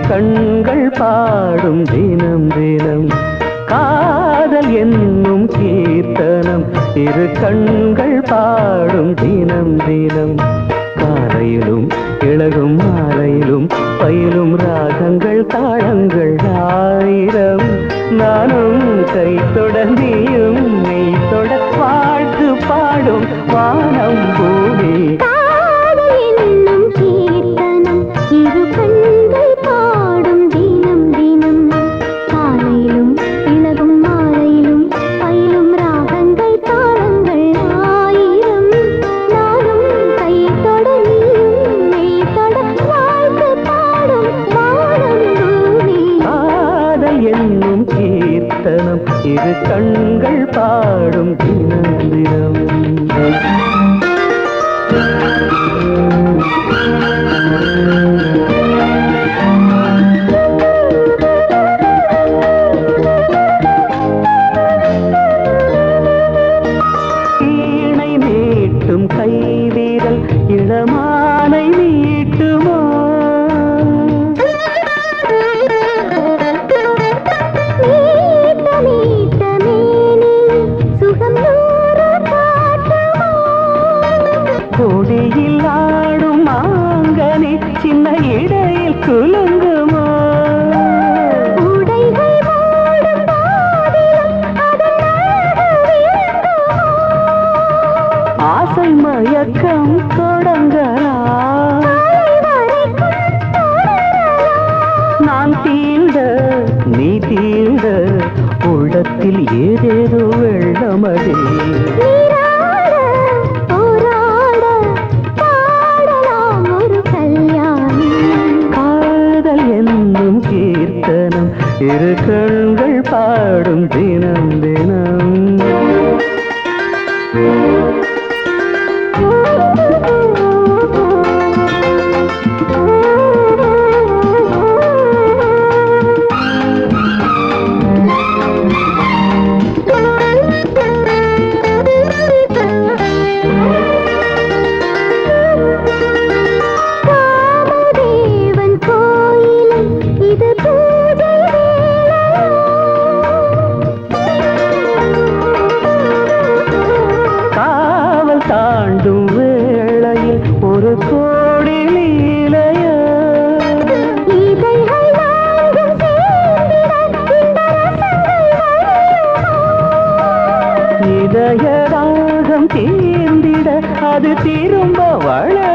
கண்கள் பாடும் தினம் தினம் காதல் என்னும் கீர்த்தனம் இரு கண்கள் பாடும் தினம் தினம் காலையிலும் இளகும் மாலையிலும் பயிலும் ராகங்கள் தாளங்கள் ஆயிரம் நானும் கை தொடர்ந்தியும் மெய் தொட வாழ்த்து பாடும் வானம் பூமி இரு கண்கள் பாடும் தினம் தினம் வீணை மீட்டும் கைவிரல் இளமானை மீட்டுமோ கொடியில் ஆடும் மாங்கனி சின்ன இடையில் குலுங்குமோ ஆசை மயக்கம் தொடங்கலாம் நான் தீண்ட நீ தீண்ட உள்ளத்தில் ஏதேதோ வெள்ளமடி கீர்த்தனம் இரு கண்கள் பாடும் தினம் தினம் தாண்டும் வேளையில் ஒரு கோடி லீலைய இதய ராகம் தீர்ந்திட அது திரும்ப வள